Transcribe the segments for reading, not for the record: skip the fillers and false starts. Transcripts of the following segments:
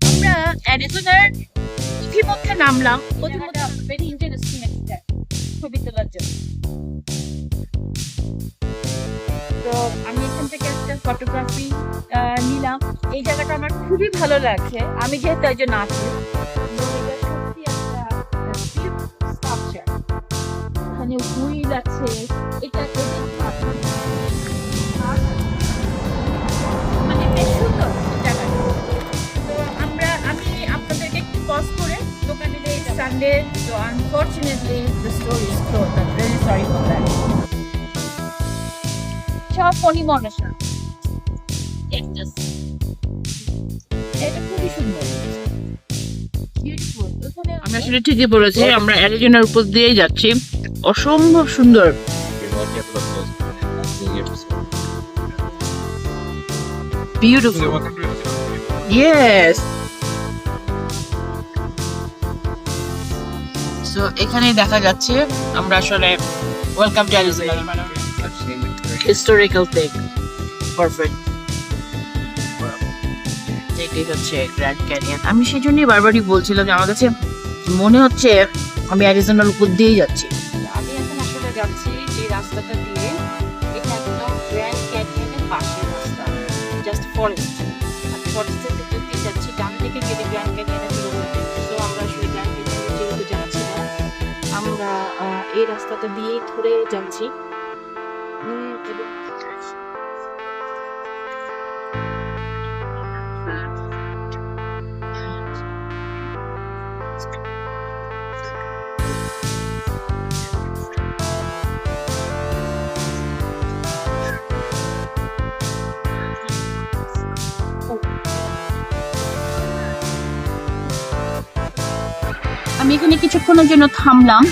আমরা অ্যারিজোনার ইতিমধ্যে নামলাম। প্রথমত ভেরি ইন্টারেস্টিং একটা ছবি তোলার জন্য। তো আমি এখান থেকে একটা ফটোগ্রাফি নিলাম। এই জায়গাটা আমার খুবই ভালো লাগছে, আমি যেহেতু একজন আছি। সত্যি একটা স্ট্রাকচার, এখানে হুইল আছে, এটা মানে বেশ সুন্দর জায়গাটা। তো আমি আপনাদেরকে একটু পজ করে দোকানে যে সানডে, তো unfortunately the store is closed. I am really sorry for that. সব মনিমনসা এটা খুবই সুন্দর, বিউটিফুল। আমি আসলে ঠিকই বলেছি, আমরা অ্যারিজোনার উপর দিয়েই যাচ্ছি। অসম্ভব সুন্দর। বিউটিফুল। ইয়েস। সো এখানেই দেখা যাচ্ছে আমরা আসলে welcome to Arizona, historical thing. Perfect. এটাই হচ্ছে গ্র্যান্ড ক্যানিয়ন। আমি সেই জন্যই বারবারই বলছিলাম যে আমার কাছে মনে হচ্ছে আমি অ্যারিজোনার উপর দিয়েই যাচ্ছি। আমি এখন আসলে যাচ্ছি যে রাস্তাটা দিয়ে, এটা একদম গ্র্যান্ড ক্যানিয়নের পাশের রাস্তা, জাস্ট ফরেস্ট। আর ফরেস্টের ভিতর দিয়ে যাচ্ছি, ডান দিকে গেলে গ্র্যান্ড ক্যানিয়নের ভিতরে। তো আমরা আসলে গ্র্যান্ড ক্যানিয়নে যেহেতু যাচ্ছি না, আমরা এই রাস্তাটা দিয়ে ঘুরে যাচ্ছি। এবং আমি এখানে কিছুক্ষণের জন্য থামলাম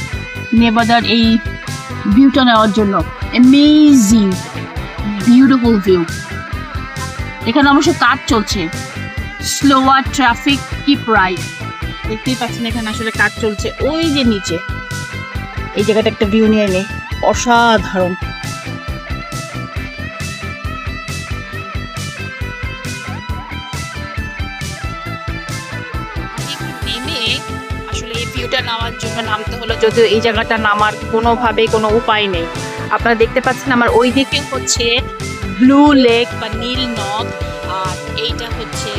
নেভাদার এই ভিউটা নেওয়ার জন্য। Amazing, beautiful view. এখানে অবশ্য কাজ চলছে, স্লোয়ার ট্রাফিক কিপ রাইট। দেখতেই পাচ্ছেন এখানে আসলে কাজ চলছে। ওই যে নিচে এই জায়গাটা একটা ভিউ নিয়ে নে, অসাধারণ। নেমে আসলে এই ভিউটা নেওয়ার জন্য নামতে হলো, যদিও এই জায়গাটা নামার কোনোভাবে কোনো উপায় নেই। আপনারা দেখতে পাচ্ছেন আমার ওই দিকে হচ্ছে ব্লু লেক বা নীল নদ, আর এইটা হচ্ছে